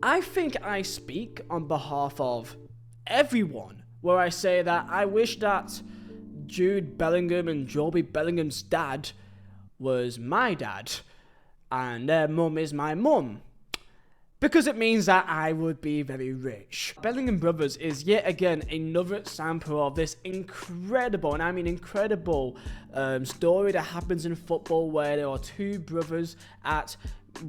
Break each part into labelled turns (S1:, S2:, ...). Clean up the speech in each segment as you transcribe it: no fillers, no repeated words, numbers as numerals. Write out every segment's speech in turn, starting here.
S1: I think I speak on behalf of everyone where I say that I wish that Jude Bellingham and Jobe Bellingham's dad was my dad, and their mum is my mum. Because it means that I would be very rich. Bellingham Brothers is yet again another sample of this incredible, and I mean incredible, story that happens in football where there are two brothers at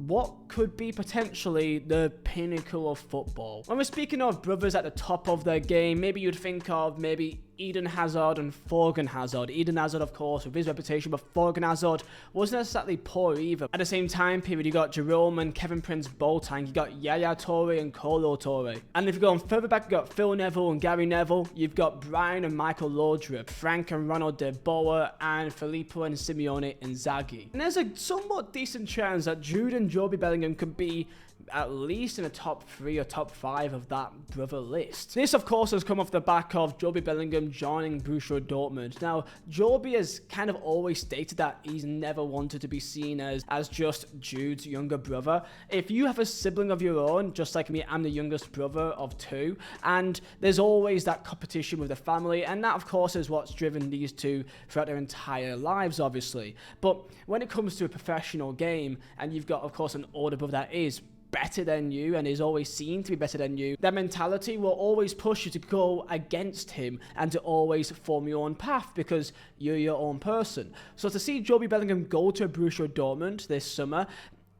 S1: what could be potentially the pinnacle of football. When we're speaking of brothers at the top of their game, maybe you'd think of maybe Eden Hazard and Thorgan Hazard. Eden Hazard, of course, with his reputation, but Thorgan Hazard wasn't exactly poor either. At the same time period, you got Jerome and Kevin Prince Boateng, you got Yaya Toure and Kolo Toure. And if you go on further back, you got Phil Neville and Gary Neville, you've got Brian and Michael Laudrup, Frank and Ronald De Boer, and Filippo and Simeone Inzaghi. And there's a somewhat decent chance that Jude and Jobe Bellingham could be at least in the top 3 or top 5 of that brother list. This, of course, has come off the back of Jobe Bellingham joining Borussia Dortmund. Now, Jobe has kind of always stated that he's never wanted to be seen as just Jude's younger brother. If you have a sibling of your own, just like me, I'm the youngest brother of 2, and there's always that competition with the family, and that, of course, is what's driven these two throughout their entire lives, obviously. But when it comes to a professional game, and you've got, of course, an older brother that is better than you and is always seen to be better than you, that mentality will always push you to go against him and to always form your own path because you're your own person. So to see Jobe Bellingham go to Borussia Dortmund this summer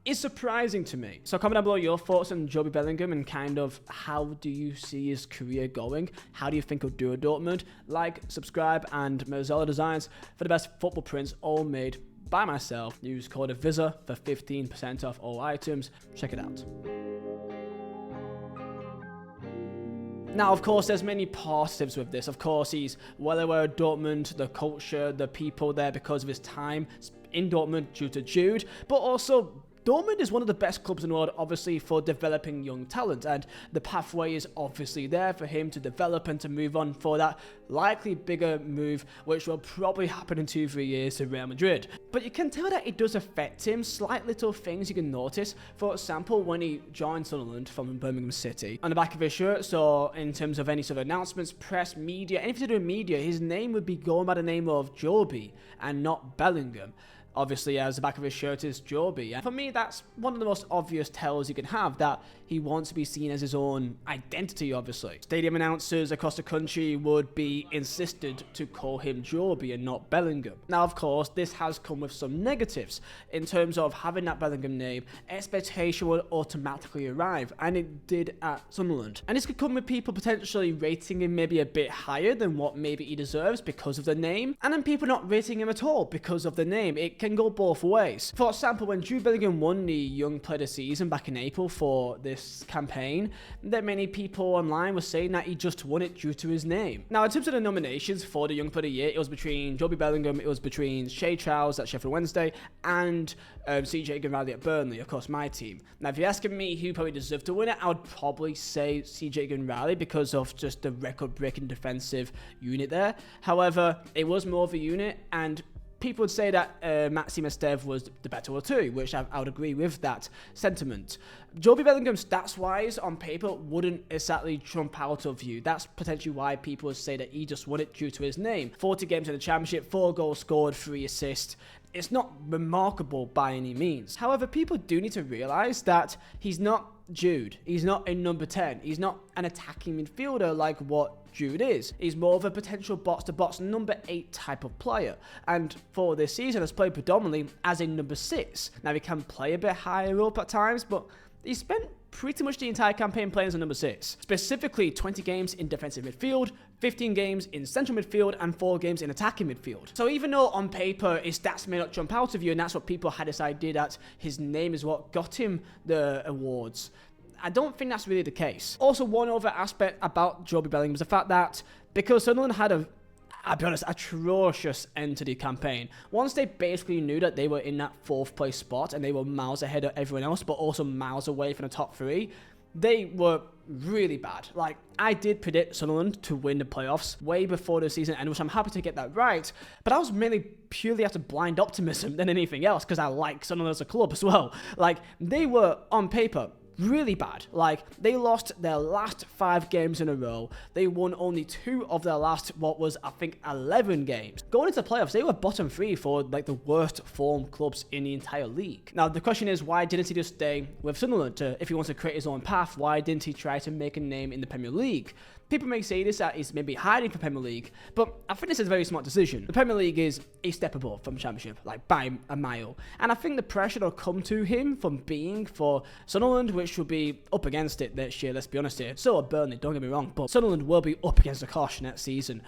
S1: is surprising to me. So comment down below your thoughts on Jobe Bellingham and kind of how do you see his career going? How do you think he'll do at Dortmund? Like, subscribe, and Mozilla Designs for the best football prints, all made by myself. Use code Vizeh for 15% off all items. Check it out. Now, of course, there's many positives with this. Of course, he's well aware of Dortmund, the culture, the people there because of his time in Dortmund due to Jude, but also Dortmund is one of the best clubs in the world, obviously, for developing young talent, and the pathway is obviously there for him to develop and to move on for that likely bigger move, which will probably happen in 2-3 years to Real Madrid. But you can tell that it does affect him, slight little things you can notice. For example, when he joined Sunderland from Birmingham City, on the back of his shirt, so in terms of any sort of announcements, press, media, anything to do with media, his name would be going by the name of Jobe and not Bellingham. Obviously, as the back of his shirt is Jobe. And for me, that's one of the most obvious tells you can have, that he wants to be seen as his own identity, obviously. Stadium announcers across the country would be insisted to call him Jobe and not Bellingham. Now, of course, this has come with some negatives. In terms of having that Bellingham name, expectation would automatically arrive, and it did at Sunderland. And this could come with people potentially rating him maybe a bit higher than what maybe he deserves because of the name, and then people not rating him at all because of the name. It can go both ways. For example, when Jude Bellingham won the Young Player of the Season back in April for this campaign, that many people online were saying that he just won it due to his name. Now, in terms of the nominations for the Young Player of the Year, it was between Jobe Bellingham, it was between Shea Charles at Sheffield Wednesday, and CJ Gunrally at Burnley, of course, my team. Now, if you're asking me who probably deserved to win it, I would probably say CJ Gunrally because of just the record-breaking defensive unit there. However, it was more of a unit, and people would say that Maxime Esteve was the better of the two, which I would agree with that sentiment. Jobe Bellingham, stats-wise, on paper, wouldn't exactly jump out of you. That's potentially why people would say that he just won it due to his name. 40 games in the Championship, 4 goals scored, 3 assists. It's not remarkable by any means. However, people do need to realise that he's not Jude. He's not a number 10. He's not an attacking midfielder like what Jude is. He's more of a potential box-to-box number 8 type of player. And for this season, has played predominantly as a number 6. Now, he can play a bit higher up at times, but he spent pretty much the entire campaign playing as a number 6. Specifically, 20 games in defensive midfield, 15 games in central midfield, and 4 games in attacking midfield. So even though on paper his stats may not jump out of you, and that's what people had this idea that his name is what got him the awards, I don't think that's really the case. Also, one other aspect about Jobe Bellingham was the fact that because Sunderland had I'll be honest, atrocious end to the campaign. Once they basically knew that they were in that 4th place spot and they were miles ahead of everyone else, but also miles away from the top 3, they were really bad. Like, I did predict Sunderland to win the playoffs way before the season ended, which I'm happy to get that right, but I was mainly purely out of blind optimism than anything else because I like Sunderland as a club as well. Like, they were, on paper, really bad. Like, they lost their last 5 games in a row. They won only 2 of their last, what was, I think, 11 games. Going into the playoffs, they were bottom 3 for, like, the worst form clubs in the entire league. Now, the question is, why didn't he just stay with Sunderland? If he wants to create his own path, why didn't he try to make a name in the Premier League? People may say this, that he's maybe hiding from Premier League, but I think this is a very smart decision. The Premier League is a step above from Championship, like by a mile. And I think the pressure will come to him from being for Sunderland, which will be up against it next year, let's be honest here. So are Burnley, don't get me wrong, but Sunderland will be up against the cosh next season.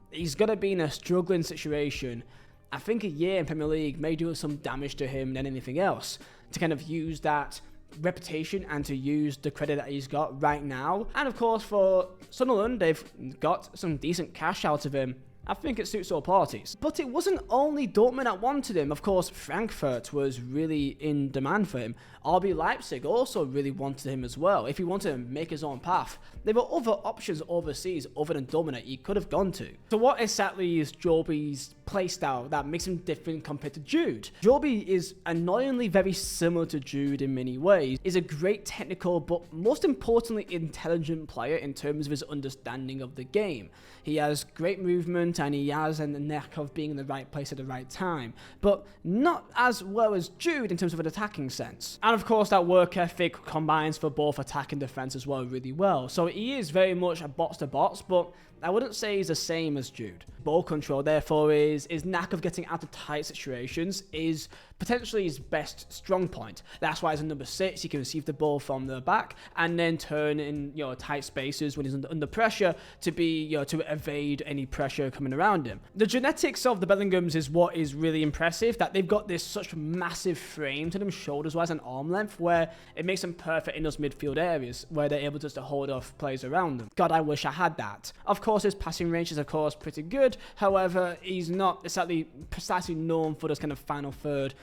S1: He's going to be in a struggling situation. I think a year in Premier League may do some damage to him than anything else, to kind of use that reputation and to use the credit that he's got right now. And of course for Sunderland, they've got some decent cash out of him. I think it suits all parties. But it wasn't only Dortmund that wanted him. Of course, Frankfurt was really in demand for him. RB Leipzig also really wanted him as well. If he wanted to make his own path, there were other options overseas other than Dortmund that he could have gone to. So what exactly is Jobe's playstyle that makes him different compared to Jude? Jobe is annoyingly very similar to Jude in many ways. He's a great technical, but most importantly, intelligent player in terms of his understanding of the game. He has great movement and he has a knack of being in the right place at the right time, but not as well as Jude in terms of an attacking sense. And of course, that work ethic combines for both attack and defense as well really well. So he is very much a box to box, but I wouldn't say he's the same as Jude. Ball control, therefore, his knack of getting out of tight situations is potentially his best strong point. That's why as a number 6, he can receive the ball from the back and then turn in tight spaces when he's under pressure to be to evade any pressure coming around him. The genetics of the Bellinghams is what is really impressive. That they've got this such massive frame to them, shoulders-wise and arm length, where it makes them perfect in those midfield areas where they're able just to hold off players around them. God, I wish I had that. Of course, his passing range is of course pretty good. However, he's not exactly precisely known for this kind of final third,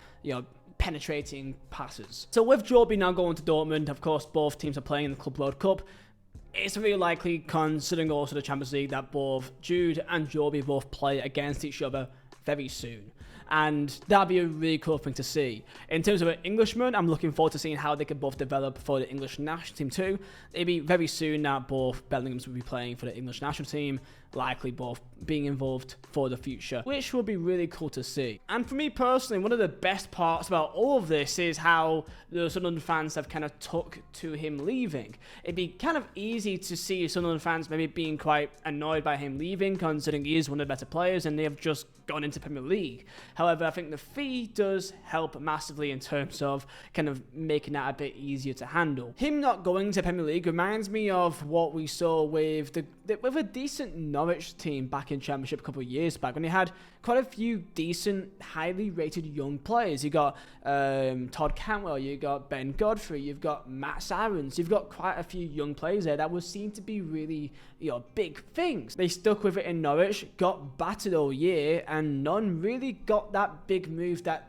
S1: penetrating passes. So with Jobe now going to Dortmund, of course, both teams are playing in the Club World Cup. It's really likely, considering also the Champions League, that both Jude and Jobe both play against each other very soon. And that'd be a really cool thing to see. In terms of an Englishman, I'm looking forward to seeing how they can both develop for the English national team too. It'd be very soon that both Bellinghams will be playing for the English national team, likely both being involved for the future, which will be really cool to see. And for me personally, one of the best parts about all of this is how the Sunderland fans have kind of took to him leaving. It'd be kind of easy to see Sunderland fans maybe being quite annoyed by him leaving, considering he is one of the better players and they have just gone into Premier League. However, I think the fee does help massively in terms of kind of making that a bit easier to handle. Him not going to Premier League reminds me of what we saw with with a decent Norwich team back in Championship a couple of years back, when they had quite a few decent, highly rated young players. You got Todd Cantwell, you got Ben Godfrey, you've got Matt Sirens, you've got quite a few young players there that would seem to be really, big things. They stuck with it in Norwich, got battered all year, and none really got that big move that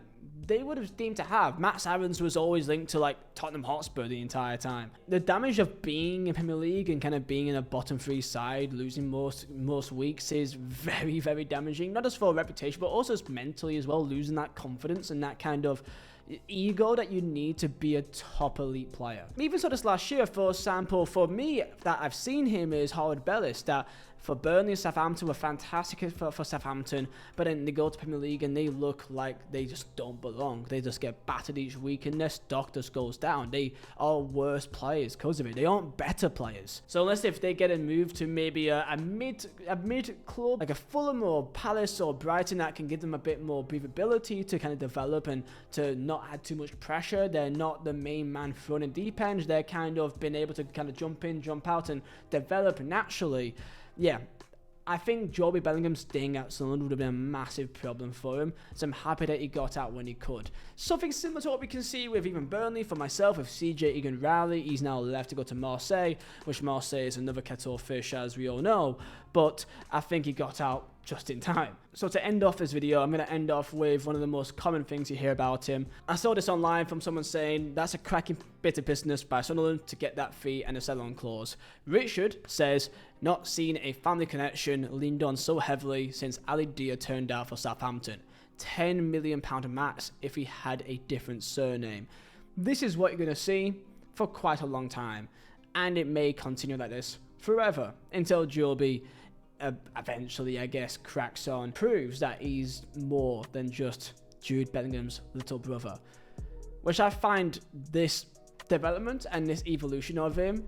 S1: they would have deemed to have. Matt Sirens was always linked to Tottenham Hotspur the entire time. The damage of being in Premier League and kind of being in a bottom 3 side, losing most weeks, is very, very damaging. Not just for reputation, but also just mentally as well, losing that confidence and that kind of ego that you need to be a top elite player. Even so, this last year, for example, for me, that I've seen him is Howard Bellis, that for Burnley and Southampton were fantastic for Southampton, but then they go to Premier League and they look like they just don't belong. They just get battered each week and their stock just goes down. They are worse players because of it. They aren't better players. So unless if they get a move to maybe a mid club like a Fulham or Palace or Brighton that can give them a bit more breathability to kind of develop and to not have too much pressure, they're not the main man thrown in deep end. They're kind of been able to kind of jump in, jump out and develop naturally. Yeah, I think Jobe Bellingham staying at Sunderland would have been a massive problem for him, so I'm happy that he got out when he could. Something similar to what we can see with even Burnley. For myself, with CJ Egan-Riley, he's now left to go to Marseille, which Marseille is another kettle of fish, as we all know, but I think he got out just in time. So to end off this video, I'm going to end off with one of the most common things you hear about him. I saw this online from someone saying that's a cracking bit of business by Sunderland to get that fee and a sell-on clause. Richard says, not seen a family connection leaned on so heavily since Ali Dia turned out for Southampton. £10 million max if he had a different surname. This is what you're going to see. for quite a long time, and it may continue like this forever until Jobe eventually, I guess, cracks on, proves that he's more than just Jude Bellingham's little brother. Which I find this development and this evolution of him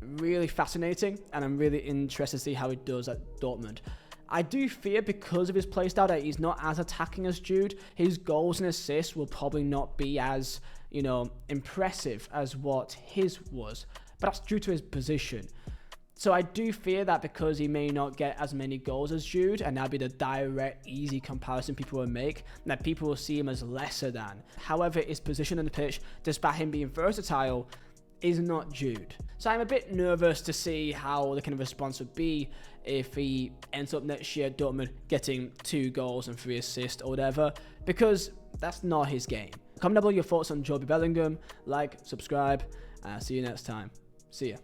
S1: really fascinating, and I'm really interested to see how he does at Dortmund. I do fear, because of his playstyle, that he's not as attacking as Jude. His goals and assists will probably not be as, impressive as what his was, but that's due to his position. So I do fear that because he may not get as many goals as Jude, and that'll be the direct, easy comparison people will make, that people will see him as lesser than. However, his position on the pitch, despite him being versatile, is not Jude. So I'm a bit nervous to see how the kind of response would be if he ends up next year at Dortmund getting 2 goals and 3 assists or whatever, because that's not his game. Comment down below your thoughts on Jobe Bellingham, like, subscribe, and I'll see you next time. See ya.